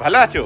ভালো আছো?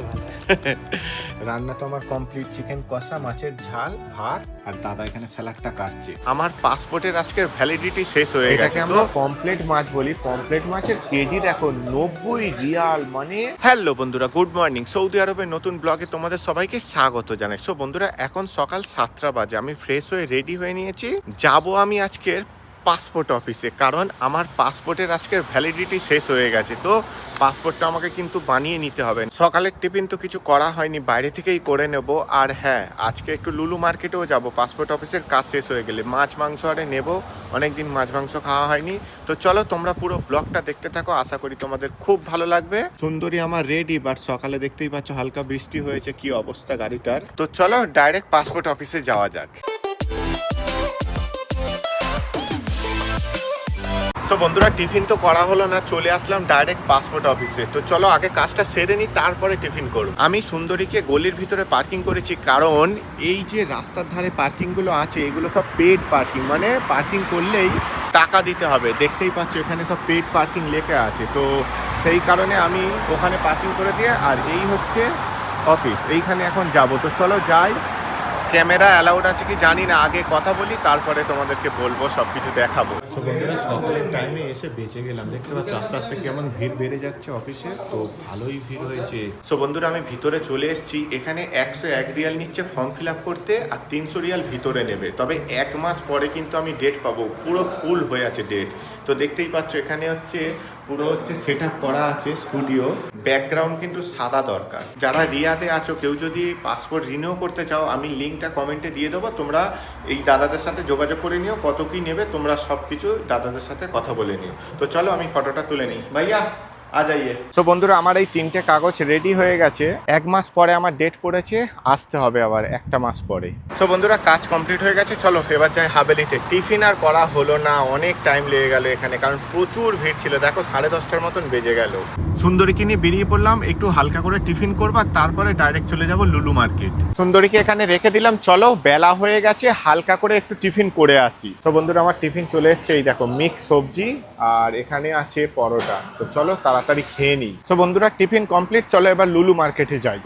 রান্না তো আমার কমপ্লিট। চিকেন কষা, মাছের ঝাল, ভাত, আর দাদা এখানে স্যালাডটা কাটছে। আমার পাসপোর্টের আজকের ভ্যালিডিটি শেষ হয়ে এটাকে গেছে আমরা পমফ্লেট মাছ বলি। পমফ্লেট মাছের কেজি দেখো 90 রিয়াল, মানে হ্যালো বন্ধুরা, গুড মর্নিং। সৌদি আরবের নতুন ব্লগে তোমাদের সবাইকে স্বাগত জানাই। সো বন্ধুরা, এখন সকাল 7টা বাজে। আমি ফ্রেশ হয়ে রেডি হয়ে নিয়েছি, যাব আমি আজকের পাসপোর্ট অফিসে, কারণ আমার পাসপোর্টের আজকের ভ্যালিডিটি শেষ হয়ে গেছে। তো পাসপোর্টটা আমাকে কিন্তু বানিয়ে নিতে হবে। সকালের টিফিন তো কিছু করা হয়নি, বাইরে থেকেই করে নেব। আর হ্যাঁ, আজকে একটু লুলু মার্কেটেও যাব পাসপোর্ট অফিসের কাজ শেষ হয়ে গেলে। মাছ মাংস আরে নেব, অনেকদিন মাছ মাংস খাওয়া হয়নি। তো চলো তোমরা পুরো ব্লগটা দেখতে থাকো, আশা করি তোমাদের খুব ভালো লাগবে। সুন্দরী আমার রেডি, বাট সকালে দেখতেই পাচ্ছ হালকা বৃষ্টি হয়েছে, কি অবস্থা গাড়িটার। তো চলো ডাইরেক্ট পাসপোর্ট অফিসে যাওয়া যাক। সো বন্ধুরা, টিফিন তো করা হলো না, চলে আসলাম ডাইরেক্ট পাসপোর্ট অফিসে। তো চলো আগে কাজটা সেরে নিই, তারপরে টিফিন করব। আমি সুন্দরীকে গলির ভিতরে পার্কিং করেছি, কারণ এই যে রাস্তার ধারে পার্কিংগুলো আছে এগুলো সব পেড পার্কিং, মানে পার্কিং করলেই টাকা দিতে হবে। দেখতেই পাচ্ছ এখানে সব পেড পার্কিং লেখা আছে। তো সেই কারণে আমি ওখানে পার্কিং করে দিয়ে, আর এই হচ্ছে অফিস, এইখানে এখন যাব। তো চলো যাই। ক্যামেরা অ্যালাউড আছে কি জানি না, আগে কথা বলি তারপরে তোমাদেরকে বলবো, সব কিছু দেখাবো। সো বন্ধুরা, সকালের টাইমে এসে বেঁচে গেলাম। দেখতে পাচ্ছ আস্তে আস্তে কেমন ভিড় বেড়ে যাচ্ছে অফিসে। তো ভালোই ভিড় হয়েছে। সো বন্ধুরা, আমি ভিতরে চলে এসেছি। এখানে 101 রিয়াল নিচ্ছে ফর্ম ফিল আপ করতে, আর 300 রিয়াল ভিতরে নেবে। তবে 1 মাস পরে কিন্তু আমি ডেট পাবো, পুরো ফুল হয়ে আছে ডেট। তো দেখতেই পাচ্ছ এখানে হচ্ছে পুরো হচ্ছে সেট আপ করা আছে স্টুডিও। ব্যাকগ্রাউন্ড কিন্তু সাদা দরকার। যারা রিয়াদে আছো, কেউ যদি পাসপোর্ট রিনিউ করতে চাও, আমি লিঙ্কটা কমেন্টে দিয়ে দেবো। তোমরা এই দাদাদের সাথে যোগাযোগ করে নিও, কত কি নেবে তোমরা সব কিছু দাদাদের সাথে কথা বলে নিও। তো চলো আমি ফটোটা তুলে নিই। ভাইয়া আ যাইয়ে। সো বন্ধুরা, আমার এই 3টে কাগজ রেডি হয়ে গেছে। 1 মাস পরে আমার ডেট পড়েছে, আসতে হবে আবার 1টা মাস পরে। সো বন্ধুরা, কাজ কমপ্লিট হয়ে গেছে। চলো এবার যাই হাভেলিতে। টিফিন আর করা হলো না, অনেক টাইম লেগে গেল এখানে, কারণ প্রচুর ভিড় ছিল। দেখো 10:30টার মতন বেজে গেল। সুন্দরীকে নিয়ে বেরিয়ে পড়লাম, একটু হালকা করে টিফিন করবা, তারপরে ডাইরেক্ট চলে যাব লুলু মার্কেট। সুন্দরীকে এখানে রেখে দিলাম, চলো বেলা হয়ে গেছে, হালকা করে একটু টিফিন করে আসি। তো বন্ধুরা, আমার টিফিন চলে এসছে, এই দেখো মিক্স সবজি, আর এখানে আছে পরোটা। তো চলো তাড়াতাড়ি খেয়ে নিই। তো বন্ধুরা, টিফিন কমপ্লিট, চলো এবার লুলু মার্কেটে যাই।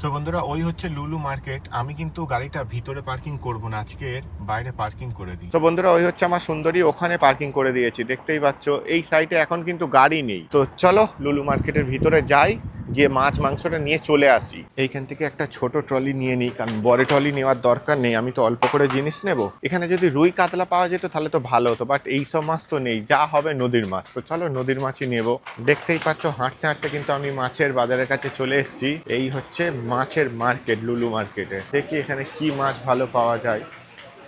সো বন্ধুরা, ওই হচ্ছে লুলু মার্কেট। আমি কিন্তু গাড়িটা ভিতরে পার্কিং করব না, আজকের বাইরে পার্কিং করে দিই। তো বন্ধুরা, ওই হচ্ছে আমার সুন্দরী, ওখানে পার্কিং করে দিয়েছি। দেখতেই পাচ্ছ এই সাইডে এখন কিন্তু গাড়ি নেই। তো চলো লুলু মার্কেটের ভিতরে যাই, গিয়ে মাছ মাংসটা নিয়ে চলে আসি। এইখান থেকে একটা ছোট ট্রলি নিয়ে নিই, কারণ বড় ট্রলি নেওয়ার দরকার নেই, আমি তো অল্প করে জিনিস নেব। এখানে যদি রুই কাতলা পাওয়া যেত তাহলে তো ভালো হতো, বাট এইসব মাছ তো নেই, যা হবে নদীর মাছ। তো চলো নদীর মাছই নেব। দেখতেই পাচ্ছ হাঁটতে হাঁটতে কিন্তু আমি মাছের বাজারের কাছে চলে এসেছি। এই হচ্ছে মাছের মার্কেট, লুলু মার্কেটে। দেখি এখানে কি মাছ ভালো পাওয়া যায়,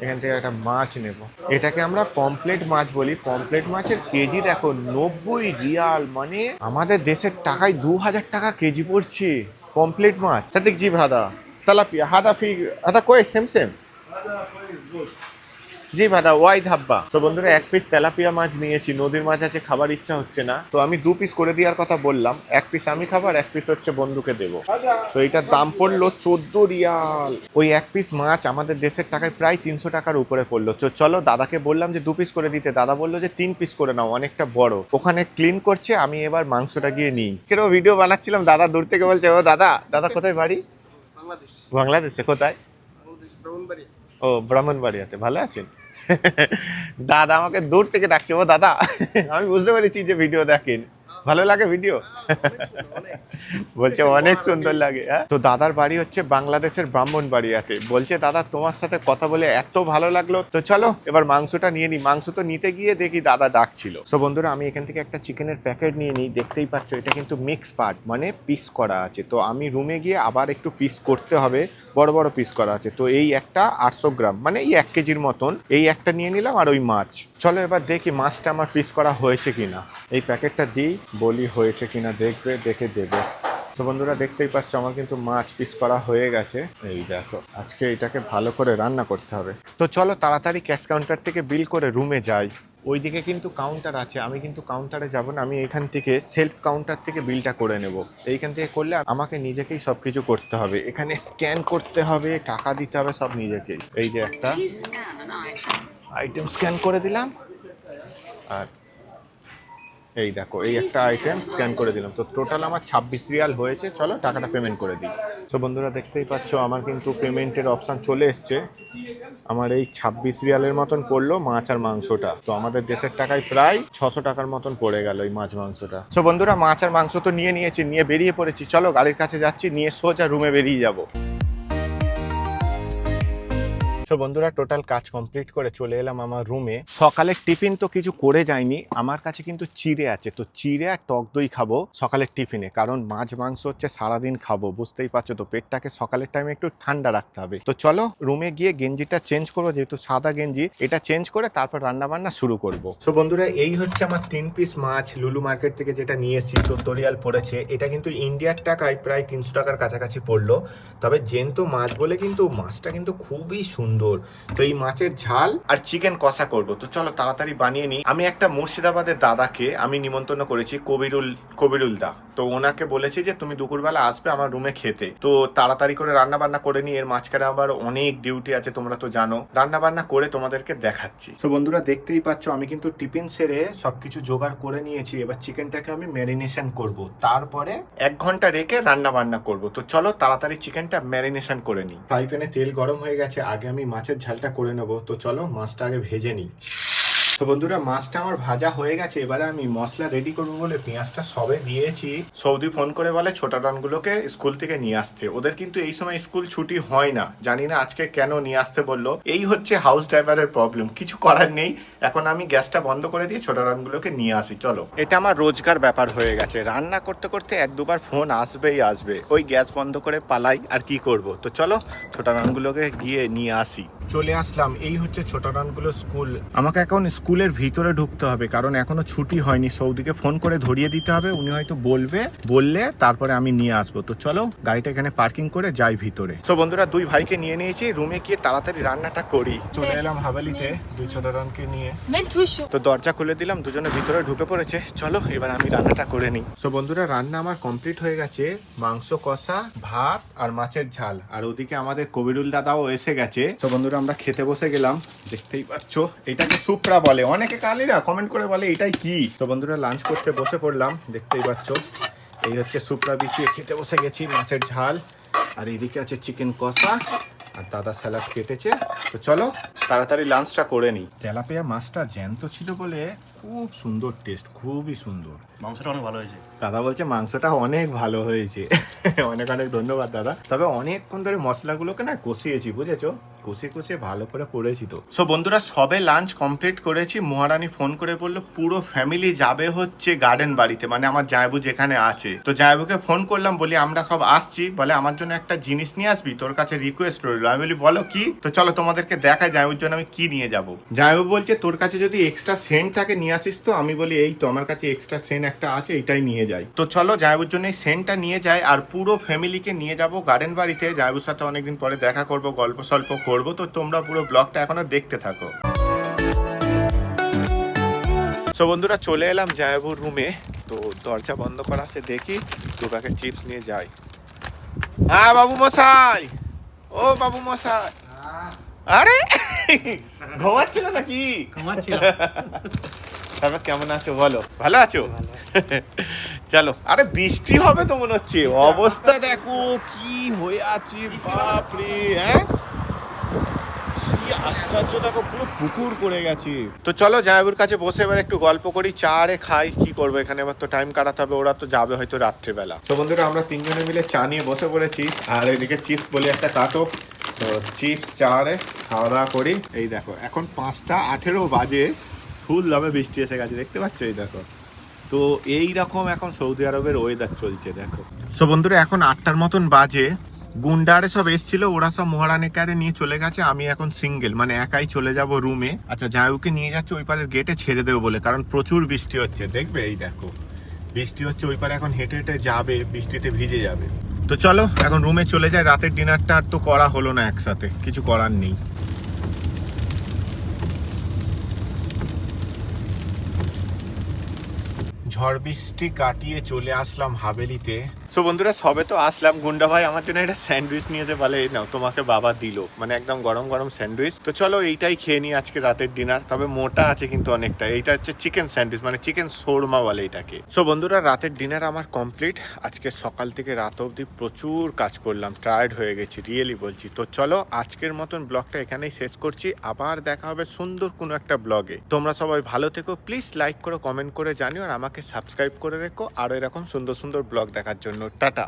এখান থেকে একটা মাছ নেব। এটাকে আমরা পমফ্লেট মাছ বলি। পমফ্লেট মাছের কেজি দেখো 90 রিয়াল, মানে আমাদের দেশের টাকায় 2000 টাকা কেজি পড়ছে পমফ্লেট মাছ। সাদিক জি ভাদা তেলাপিয়া হাদা ফি হাদা কই সেম সেম জি ভাদা ওয়াইড হাব্বা। তো বন্ধুরা, 1 পিস তেলাপিয়া মাছ নিয়েছি, নদীর মাছ আছে, খাবার ইচ্ছা হচ্ছে না, তো আমি 2 পিস করে দেওয়ার কথা বললাম। 1 পিস আমি খাবার, 1 পিস হচ্ছে বন্ধুকে দেবো। তো এটার দাম পড়লো 14 রিয়াল। ওই 1 পিস মাছ আমাদের দেশের টাকায় প্রায় 300 টাকার উপরে পড়লো। তো চলো দাদাকে বললাম যে 2 পিস করে দিতে, দাদা বললো যে 3 পিস করে নাও, অনেকটা বড়। ওখানে ক্লিন করছে, আমি এবার মাংসটা গিয়ে নিই। কেন ভিডিও বানাচ্ছিলাম, দাদা দূর থেকে বলছে ও দাদা। দাদা কোথায় বাড়ি? বাংলাদেশে। কোথায়? ও ব্রাহ্মণবাড়িয়াতে। ভালো আছেন? দাদা আমাকে দূর থেকে ডাকছে ও দাদা। আমি বুঝতে পেরেছি যে ভিডিও দেখেন, ভালো লাগে ভিডিও। বলছে অনেক সুন্দর লাগে। হ্যাঁ, তো দাদার বাড়ি হচ্ছে বাংলাদেশের ব্রাহ্মণবাড়িয়াতে। বলছে দাদা তোমার সাথে কথা বলে এত ভালো লাগলো। তো চলো এবার মাংসটা নিয়ে নিই। মাংস তো নিতে গিয়ে দেখি দাদা ডাকছিল। তো বন্ধুরা, আমি এখান থেকে একটা চিকেনের প্যাকেট নিয়ে নিই। দেখতেই পাচ্ছ এটা কিন্তু মিক্স পার্ট, মানে পিস করা আছে। তো আমি রুমে গিয়ে আবার একটু পিস করতে হবে, বড় বড় পিস করা আছে। তো এই একটা 800 গ্রাম, মানে এই 1 কেজির মতন, এই একটা নিয়ে নিলাম, আর ওই মাছ। চলো এবার দেখি মাছটা আমার পিস করা হয়েছে কিনা। এই প্যাকেটটা দিই, বলি হয়েছে কিনা, দেখবে, দেখে দেবে। তো বন্ধুরা, দেখতেই পাচ্ছ আমার কিন্তু মাছ পিস করা হয়ে গেছে। এই দেখো, আজকে এটাকে ভালো করে রান্না করতে হবে। তো চলো তাড়াতাড়ি ক্যাশ কাউন্টার থেকে বিল করে রুমে যাই। ওইদিকে কিন্তু কাউন্টার আছে, আমি কিন্তু কাউন্টারে যাব না, আমি এখান থেকে সেলফ কাউন্টার থেকে বিলটা করে নেব। এইখান থেকে করলে আমাকে নিজেকেই সব কিছু করতে হবে, এখানে স্ক্যান করতে হবে, টাকা দিতে হবে, সব নিজেকেই। এই যে একটা আইটেম স্ক্যান করে দিলাম, আর এই দেখো এই একটা আইটেম স্ক্যান করে দিলাম, তো টোটাল আমার 26 রিয়াল হয়েছে। চলো টাকাটা পেমেন্ট করে দিই। তো বন্ধুরা দেখতেই পাচ্ছ আমার কিন্তু পেমেন্টের অপশান চলে এসছে। আমার এই 26 রিয়ালের মতন পড়লো মাছ আর মাংসটা। তো আমাদের দেশের টাকায় প্রায় 600 টাকার মতন পড়ে গেল এই মাছ মাংসটা। তো বন্ধুরা মাছ আর মাংস তো নিয়ে নিয়েছি, নিয়ে বেরিয়ে পড়েছি। চলো গাড়ির কাছে যাচ্ছি, নিয়ে সোজা রুমে বেরিয়ে যাবো। তো বন্ধুরা টোটাল কাজ কমপ্লিট করে চলে এলাম আমার রুমে। সকালের টিফিন তো কিছু করে যায়নি, আমার কাছে কিন্তু চিড়ে আছে, তো চিড়ে আর টক দই খাবো সকালের টিফিনে, কারণ মাছ মাংস হচ্ছে সারাদিন খাবো, বুঝতেই পারছো। তো পেটটাকে সকালের টাইমে একটু ঠান্ডা রাখতে হবে। তো চলো রুমে গিয়ে গেঞ্জিটা চেঞ্জ করবো, যেহেতু সাদা গেঞ্জি, এটা চেঞ্জ করে তারপর রান্না বান্না শুরু করব। তো বন্ধুরা এই হচ্ছে আমার 3 পিস মাছ লুলু মার্কেট থেকে যেটা নিয়ে এসেছি, 14 রিয়াল পড়েছে। এটা কিন্তু ইন্ডিয়ার টাকায় প্রায় 300 টাকার কাছাকাছি পড়লো। তবে জ্যান্ত মাছ বলে কিন্তু মাছটা কিন্তু খুবই সুন্দর। তো এই মাছের ঝাল আর চিকেন কষা করব। তো চলো তাড়াতাড়ি বানিয়ে নিই। আমি একটা মুর্শিদাবাদের দাদাকে আমি নিমন্ত্রণ করেছি, কবিরুল দা। তো ওনাকে বলেছি যে তুমি দুপুরবেলা আসবে আমার রুমে খেতে। তো তাড়াতাড়ি করে রান্না বান্না করে নিই, এর মাঝখানে আবার অনেক ডিউটি আছে, তোমরা তো জানো। রান্না বান্না করে তোমাদেরকে দেখাচ্ছি। তো বন্ধুরা দেখতেই পাচ্ছ আমি কিন্তু টিফিন সেরে সবকিছু জোগাড় করে নিয়েছি। এবার চিকেনটাকে আমি ম্যারিনেশন করব, তারপরে 1 ঘন্টা রেখে রান্না বান্না করব। তো চলো তাড়াতাড়ি চিকেনটা ম্যারিনেশন করে নিই। ফ্রাই প্যানে তেল গরম হয়ে গেছে, আগে আমি মাছের ঝালটা করে নেবো। তো চলো মাছটা আগে ভেজে নিই। তো বন্ধুরা মাছটা আমার ভাজা হয়ে গেছে, এবারে আমি মশলা রেডি করবো বলে পেঁয়াজটা সবে দিয়েছি। সৌদি ফোন করে বলে ছোট রানগুলোকে স্কুল থেকে নিয়ে আসতে। ওদের কিন্তু এই সময় স্কুল ছুটি হয় না, জানি না আজকে কেন নিয়ে আসতে বললো। এই হচ্ছে হাউস ড্রাইভারের প্রবলেম, কিছু করার নেই। এখন আমি গ্যাসটা বন্ধ করে দিয়ে ছোট রানগুলোকে নিয়ে আসি। চলো এটা আমার রোজগার ব্যাপার হয়ে গেছে, রান্না করতে করতে 1-2 বার ফোন আসবেই আসবে, ওই গ্যাস বন্ধ করে পালাই আর কি করব। তো চলো ছোট রানগুলোকে গিয়ে নিয়ে আসি। চলে আসলাম, এই হচ্ছে ছোট রানগুলো স্কুল। আমাকে এখন স্কুলের ভিতরে ঢুকতে হবে, কারণ এখনো ছুটি হয়নি। সৌদিকে ফোন করে ধরিয়ে দিতে হবে, উনি হয়তো বললে তারপরে আমি নিয়ে আসবো। তো চলো গাড়িটা এখানে পার্কিং করে যাই ভিতরে। তো বন্ধুরা 2 ভাইকে নিয়ে নিয়েছি, রুমে গিয়ে তাড়াতাড়ি রান্নাটা করি। চলে এলাম হাভেলিতে 2 ছোট রানকে নিয়ে। তো দরজা খুলে দিলাম, দুজনে ভিতরে ঢুকে পড়েছে। চলো এবার আমি রান্নাটা করে নিই। তো বন্ধুরা রান্না আমার কমপ্লিট হয়ে গেছে, মাংস কষা, ভাত আর মাছের ঝাল। আর ওদিকে আমাদের কবিরুল দাদাও এসে গেছে। তো বন্ধুরা আমরা খেতে বসে গেলাম, দেখতেই পাচ্ছ। এটাকে সুপ্রা বলে, অনেকে কালিরা কমেন্ট করে বলে এটাই কি। তো বন্ধুরা লাঞ্চ করতে বসে পড়লাম, দেখতেই পাচ্ছ। এই হচ্ছে সুপ্রা বিছিয়ে খেতে বসে গেছি, মাছের ঝাল আর এইদিকে আছে চিকেন কষা আর দাদা স্যালাড কেটেছে। তো চলো তাড়াতাড়ি লাঞ্চটা করে নিই। তেলাপিয়া মাছটা জ্যান্ত ছিল বলে খুব সুন্দর টেস্ট, খুবই সুন্দর। মাংসটা অনেক ভালো হয়েছে। দাদা বলছে মাংসটা অনেক ভালো হয়েছে। অনেক অনেক ধন্যবাদ দাদা। তবে অনেকক্ষণ ধরে মশলাগুলোকে না কষিয়েছি, বুঝেছো, কষিয়ে ভালো করে করেছি। তো সো বন্ধুরা সবে লাঞ্চ কমপ্লিট করেছি। মহারানী ফোন করে বললো পুরো ফ্যামিলি যাবে হচ্ছে গার্ডেন বাড়িতে, মানে আমার জায়বু যেখানে আছে। তো জায়বুকে ফোন করলাম, বলি আমরা সব আসছি, বলে আমার জন্য একটা জিনিস নিয়ে আসবি, তোর কাছে রিকোয়েস্ট রইল। আমি বলি বলো কি। তো চলো তোমাদেরকে দেখাই জায়বুর জন্য আমি কি নিয়ে যাব। জায়বু বলছে তোর কাছে যদি এক্সট্রা সেন্ট থাকে নিয়ে আসিস। তো আমি বলি এই তো আমার কাছে এক্সট্রা সেন্ট একটা আছে, এটাই নিয়ে যাই। তো চলো জায়বুর জন্য এই সেন্টটা নিয়ে যাই, আর পুরো ফ্যামিলিকে নিয়ে যাব গার্ডেন বাড়িতে। জায়বুর সাথে অনেকদিন পরে দেখা করব, গল্প সল্প করব। তো তোমরা পুরো ব্লগটা এখনো দেখতে থাকো। তো বন্ধুরা চলে এলাম জায়বুর রুমে। তো দরজা বন্ধ করা আছে, দেখি 2 প্যাকেট চিপস নিয়ে যাই। হ্যাঁ বাবু মশাই, ও বাবু মশাই। আরে ঘুমাচ্ছিল নাকি? তারপর কেমন আছো বলো? ভালো আছো? চলো। আরে বৃষ্টি হবে তো মনে হচ্ছে, অবস্থা দেখো কি হয়ে আছে, বাপরে। হ্যাঁ কি আশ্চর্য, দেখো পুরো পুকুর করে গেছে। তো চলো জায়বুর কাছে বসে এবার একটু গল্প করি, চা আরে খাই। কি করবো এখানে, এবার তো টাইম কাটাতে হবে, ওরা তো যাবে হয়তো রাত্রেবেলা। তো বন্ধুরা আমরা 3 জনে মিলে চা নিয়ে বসে পড়েছি, আর এদিকে চিপস বলে একটা কাটো। তো চিপস চা আরে খাওয়া দাওয়া করি। এই দেখো এখন 5টা 18 বাজে, ফুল দামে বৃষ্টি এসে গেছে, দেখতে পাচ্ছ এই দেখো। তো এই রকম এখন সৌদি আরবের ওয়েদার চলছে দেখো। সো বন্ধুরা এখন 8টার মতন বাজে, গুন্ডারে সব এসছিল, ওরা সব মহারানীকারে নিয়ে চলে গেছে। আমি এখন সিঙ্গেল, মানে একাই চলে যাব রুমে। আচ্ছা জায়ুকে নিয়ে যাচ্ছে ওই পারের গেটে ছেড়ে দেবো বলে, কারণ প্রচুর বৃষ্টি হচ্ছে, দেখবে এই দেখো বৃষ্টি হচ্ছে। ওই পারে এখন হেঁটে হেঁটে যাবে, বৃষ্টিতে ভিজে যাবে। তো চলো এখন রুমে চলে যাই, রাতের ডিনারটা আর তো করা হলো না একসাথে, কিছু করার নেই। ঝড় বৃষ্টি কাটিয়ে চলে আসলাম হাভেলিতে। সো বন্ধুরা সবে তো আসলাম, গুন্ডা ভাই আমার জন্য একটা স্যান্ডউইচ নিয়েছে, বলে এই নাও তোমাকে বাবা দিল, মানে একদম গরম গরম স্যান্ডউইচ। তো চলো এইটাই খেয়ে নিই আজকে রাতের ডিনার। তবে মোটা আছে কিন্তু অনেকটা। এইটা হচ্ছে চিকেন স্যান্ডউইচ, মানে চিকেন শোরমা বলে এটাকে। সো বন্ধুরা রাতের ডিনার আমার কমপ্লিট। আজকে সকাল থেকে রাত অবধি প্রচুর কাজ করলাম, টায়ার্ড হয়ে গেছি রিয়েলি বলছি। তো চলো আজকের মতন ব্লগটা এখানেই শেষ করছি, আবার দেখা হবে সুন্দর কোনো একটা ব্লগে। তোমরা সবাই ভালো থেকো, প্লিজ লাইক করো, কমেন্ট করে জানিও, আর আমাকে সাবস্ক্রাইব করে রেখো আরও এরকম সুন্দর সুন্দর ব্লগ দেখার জন্য। টাটা।